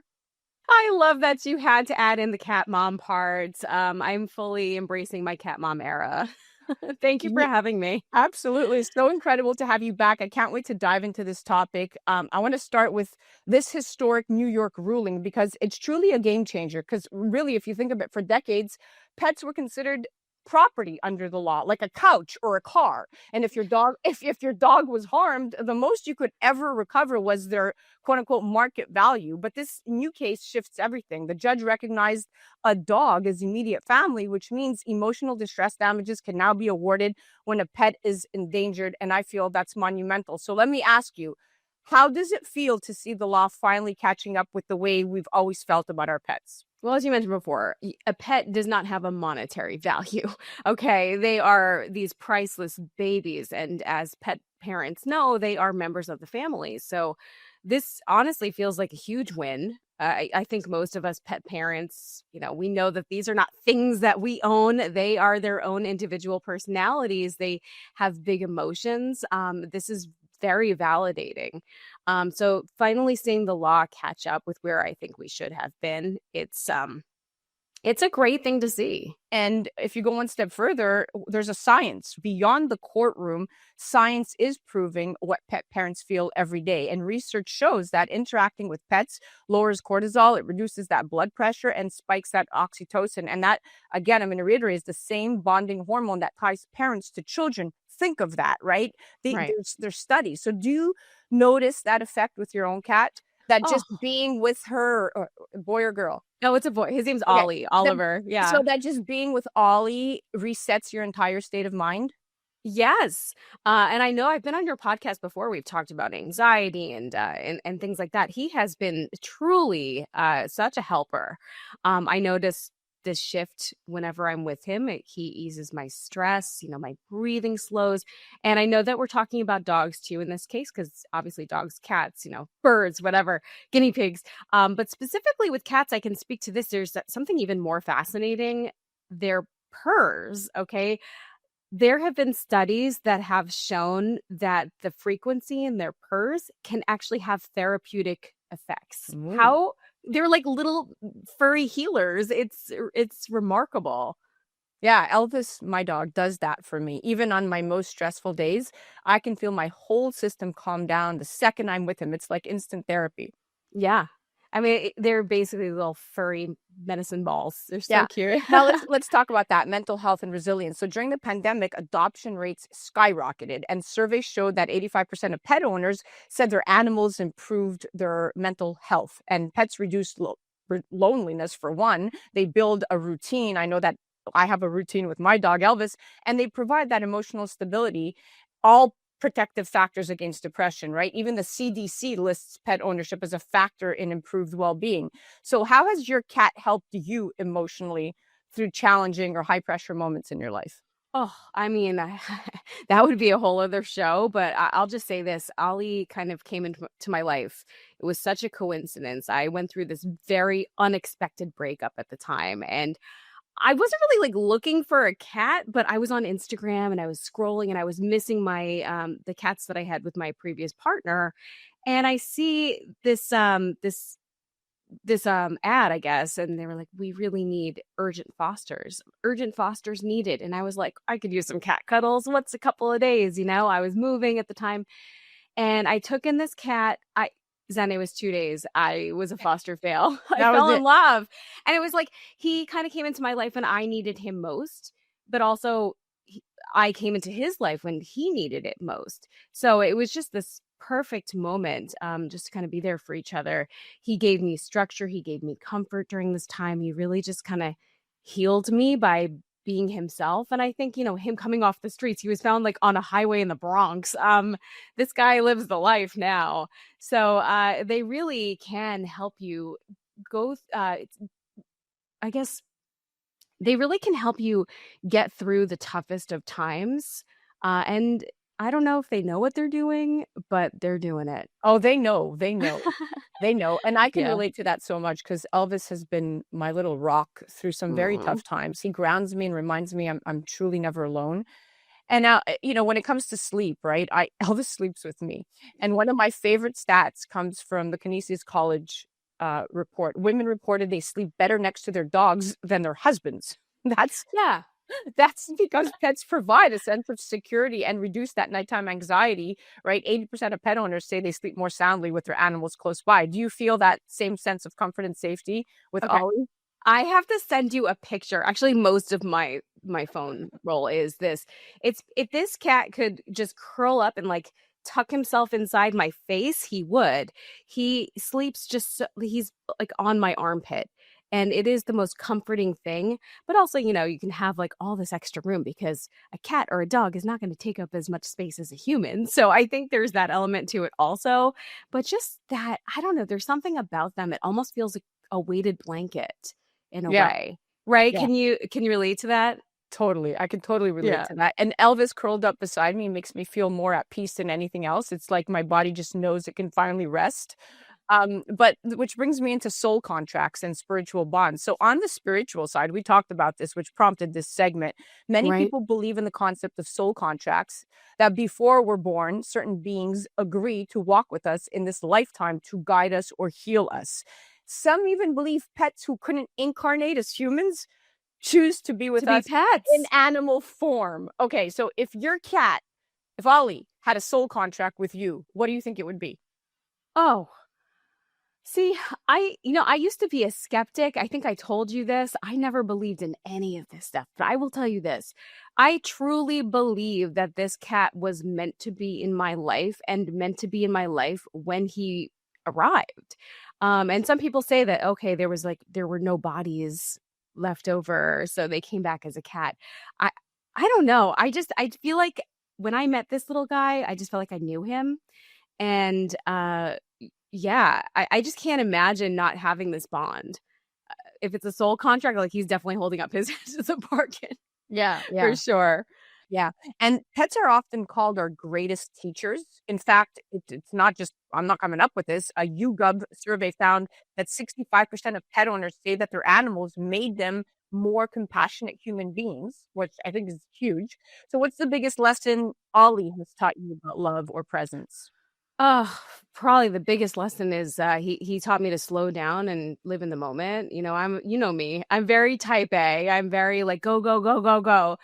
I love that you had to add in the cat mom part. I'm fully embracing my cat mom era. Thank you for having me.
Absolutely. It's so incredible to have you back. I can't wait to dive into this topic. I want to start with this historic New York ruling because it's truly a game changer. Because really, if you think of it, for decades, pets were considered property under the law, like a couch or a car. And if your dog, if your dog was harmed, the most you could ever recover was their quote unquote market value. But this new case shifts everything. The judge recognized a dog as immediate family, which means emotional distress damages can now be awarded when a pet is endangered. And I feel that's monumental. So let me ask you, how does it feel to see the law finally catching up with the way we've always felt about our pets?
Well, as you mentioned before, a pet does not have a monetary value. Okay. They are these priceless babies. And as pet parents know, they are members of the family. So this honestly feels like a huge win. I think most of us pet parents, we know that these are not things that we own. They are their own individual personalities. They have big emotions. This is very validating. So finally seeing the law catch up with where I think we should have been, it's a great thing to see.
And if you go one step further, there's a science beyond the courtroom. Science is proving what pet parents feel every day. And research shows that interacting with pets lowers cortisol, it reduces that blood pressure and spikes that oxytocin. And that, again, I'm going to reiterate, is the same bonding hormone that ties parents to children. Think of that, right?
Right.
There's studies. So do you notice that effect with your own cat? That just being with her, or boy or girl?
No, it's a boy. His name's
Okay.
Ollie, Oliver. Yeah.
So that just being with Ollie resets your entire state of mind?
Yes. And I know I've been on your podcast before. We've talked about anxiety and things like that. He has been truly such a helper. I notice this shift whenever I'm with him. He eases my stress, my breathing slows. And I know that we're talking about dogs too in this case, because obviously dogs, cats, birds, whatever, guinea pigs. But specifically with cats, I can speak to this. There's something even more fascinating. Their purrs, okay? There have been studies that have shown that the frequency in their purrs can actually have therapeutic effects.
Ooh.
How they're like little furry healers. It's remarkable.
Yeah, Elvis, my dog, does that for me. Even on my most stressful days, I can feel my whole system calm down the second I'm with him. It's like instant therapy.
Yeah. I mean, they're basically little furry medicine balls. They're so cute.
Now let's talk about that mental health and resilience. So during the pandemic, adoption rates skyrocketed, and surveys showed that 85% of pet owners said their animals improved their mental health, and pets reduced loneliness. For one, they build a routine. I know that I have a routine with my dog Elvis, and they provide that emotional stability. All protective factors against depression, right? Even the CDC lists pet ownership as a factor in improved well-being. So how has your cat helped you emotionally through challenging or high pressure moments in your life?
Oh, I mean, that would be a whole other show, but I'll just say this. Ollie kind of came into my life. It was such a coincidence. I went through this very unexpected breakup at the time, and I wasn't really like looking for a cat, but I was on Instagram and I was scrolling and I was missing my the cats that I had with my previous partner, and I see this ad, I guess, and they were like, we really need urgent fosters needed. And I was like, I could use some cat cuddles. What's a couple of days? I was moving at the time, and I took in this cat. It was 2 days. I was a foster fail. I fell in love. And it was like, he kind of came into my life when I needed him most, but also I came into his life when he needed it most. So it was just this perfect moment, just to kind of be there for each other. He gave me structure. He gave me comfort during this time. He really just kind of healed me by being himself. And I think, him coming off the streets, he was found like on a highway in the Bronx. This guy lives the life now. So they really can help you go, I guess they really can help you get through the toughest of times. And I don't know if they know what they're doing, but they're doing it.
Oh, they know. They know. They know. And I can
Yeah.
relate to that so much because Elvis has been my little rock through some very
Aw.
tough times. He grounds me and reminds me I'm truly never alone. And now, when it comes to sleep, right? Elvis sleeps with me. And one of my favorite stats comes from the Canisius College report. Women reported they sleep better next to their dogs than their husbands. That's
Yeah.
that's because pets provide a sense of security and reduce that nighttime anxiety, right? 80% of pet owners say they sleep more soundly with their animals close by. Do you feel that same sense of comfort and safety with
Okay.
Ollie?
I have to send you a picture. Actually, most of my phone roll is this. It's if this cat could just curl up and like tuck himself inside my face, he would. He sleeps he's like on my armpit. And it is the most comforting thing. But also, you can have like all this extra room because a cat or a dog is not going to take up as much space as a human. So I think there's that element to it also. But just that, I don't know, there's something about them. It almost feels like a weighted blanket in a
Yeah.
way, right?
Yeah.
Can you relate to that?
Totally. I can totally relate
Yeah.
to that. And Elvis curled up beside me makes me feel more at peace than anything else. It's like my body just knows it can finally rest. But which brings me into soul contracts and spiritual bonds. So on the spiritual side, we talked about this, which prompted this segment. Many
Right.
people believe in the concept of soul contracts, that before we're born, certain beings agree to walk with us in this lifetime to guide us or heal us. Some even believe pets who couldn't incarnate as humans choose to be with
To be
us
pets.
in animal form. Okay, so if Ollie had a soul contract with you, what do you think it would be?
Oh. See, I used to be a skeptic. I think I told you this. I never believed in any of this stuff, but I will tell you this. I truly believe that this cat was meant to be in my life and meant to be in my life when he arrived. And some people say that, okay, there were no bodies left over, so they came back as a cat. I I don't know. I feel like when I met this little guy, I just felt like I knew him. And yeah, I just can't imagine not having this bond. If it's a soul contract, like he's definitely holding up his end as a bargain
Yeah,
for sure.
yeah. And pets are often called our greatest teachers. In fact, it's not just, I'm not coming up with this. A YouGov survey found that 65% of pet owners say that their animals made them more compassionate human beings, which I think is huge. So, what's the biggest lesson Ollie has taught you about love or presence?
Oh, probably the biggest lesson is he taught me to slow down and live in the moment. You know me. I'm very type A. I'm very like go go go go go.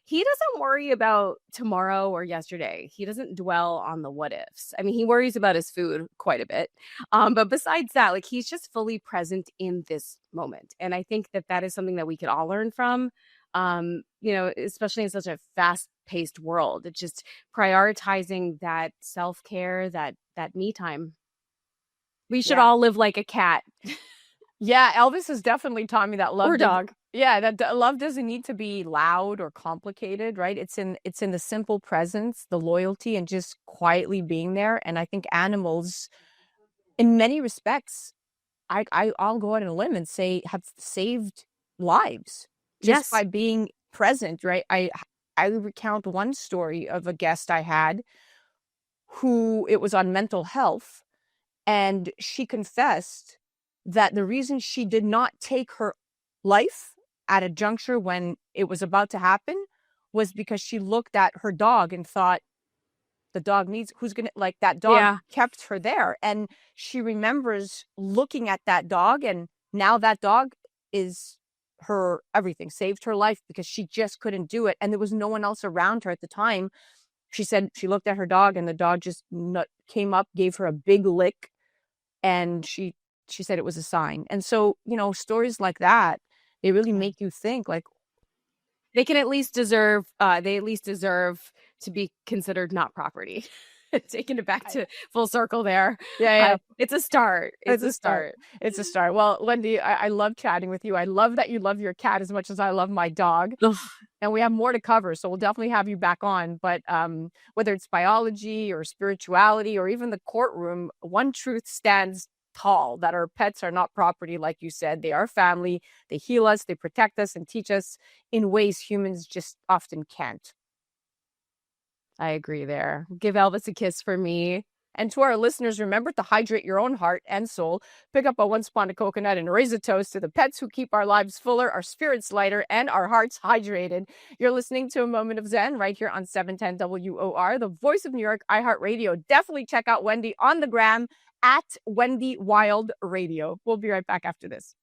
He doesn't worry about tomorrow or yesterday. He doesn't dwell on the what ifs. I mean, he worries about his food quite a bit. But besides that, like he's just fully present in this moment. And I think that that is something that we could all learn from. Especially in such a fast-paced world. It's just prioritizing that self-care, that me time. We should
Yeah.
all live like a cat
Yeah, Elvis has definitely taught me that love
or dog.
Yeah, that love doesn't need to be loud or complicated, right? It's in the simple presence, the loyalty, and just quietly being there. And I think animals, in many respects, I'll go out on a limb and say have saved lives just
Yes.
by being present, right? I recount one story of a guest I had who it was on mental health, and she confessed that the reason she did not take her life at a juncture when it was about to happen was because she looked at her dog and thought, the dog needs, who's gonna, like, that dog
Yeah.
kept her there. And she remembers looking at that dog, and now that dog is her everything, saved her life because she just couldn't do it. And there was no one else around her at the time. She said she looked at her dog and the dog just came up, gave her a big lick, and she said it was a sign. And so, stories like that, they really make you think, like,
They at least deserve to be considered not property. Taking it back to full circle there.
yeah.
It's a start. It's a start.
It's a start. Well, Wendy, I love chatting with you. I love that you love your cat as much as I love my dog.
Ugh.
And we have more to cover, so we'll definitely have you back on. But whether it's biology or spirituality or even the courtroom, one truth stands tall, that our pets are not property, like you said. They are family. They heal us, they protect us, and teach us in ways humans just often can't.
I agree there. Give Elvis a kiss for me.
And to our listeners, remember to hydrate your own heart and soul. Pick up a 1 spawn of coconut and raise a toast to the pets who keep our lives fuller, our spirits lighter, and our hearts hydrated. You're listening to A Moment of Zen right here on 710 WOR, the voice of New York, iHeartRadio. Definitely check out Wendy on the gram at Wendy Wild Radio. We'll be right back after this.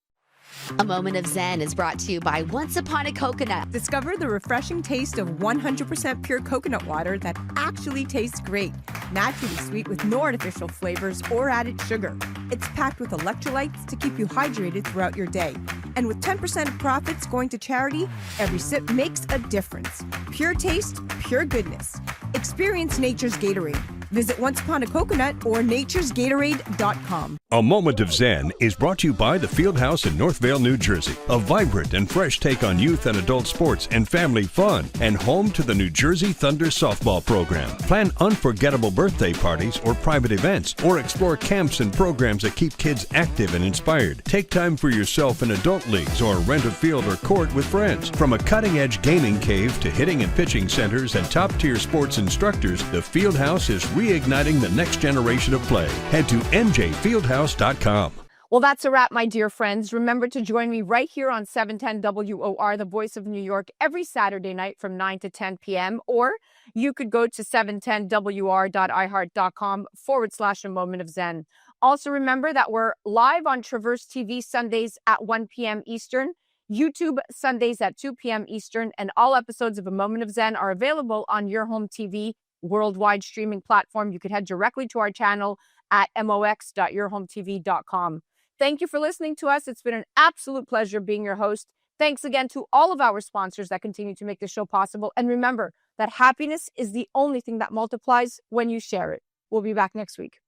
A Moment of Zen is brought to you by Once Upon a Coconut.
Discover the refreshing taste of 100% pure coconut water that actually tastes great. Naturally sweet with no artificial flavors or added sugar. It's packed with electrolytes to keep you hydrated throughout your day. And with 10% of profits going to charity, every sip makes a difference. Pure taste, pure goodness. Experience nature's Gatorade. Visit Once Upon a Coconut or naturesgatorade.com.
A Moment of Zen is brought to you by the Fieldhouse in Northvale, New Jersey, a vibrant and fresh take on youth and adult sports and family fun, and home to the New Jersey Thunder softball program. Plan unforgettable birthday parties or private events, or explore camps and programs that keep kids active and inspired. Take time for yourself in adult leagues or rent a field or court with friends. From a cutting-edge gaming cave to hitting and pitching centers and top-tier sports instructors, the Fieldhouse is reigniting the next generation of play. Head to njfieldhouse.com.
Well, that's a wrap, my dear friends. Remember to join me right here on 710 WOR, the voice of New York, every Saturday night from 9 to 10 p.m. Or you could go to 710wr.iheart.com/A Moment of Zen. Also, remember that we're live on Traverse TV Sundays at 1 p.m. Eastern, YouTube Sundays at 2 p.m. Eastern, and all episodes of A Moment of Zen are available on your home TV worldwide streaming platform. You could head directly to our channel at mox.yourhometv.com. Thank you for listening to us. It's been an absolute pleasure being your host. Thanks again to all of our sponsors that continue to make the show possible. And remember that happiness is the only thing that multiplies when you share it. We'll be back next week.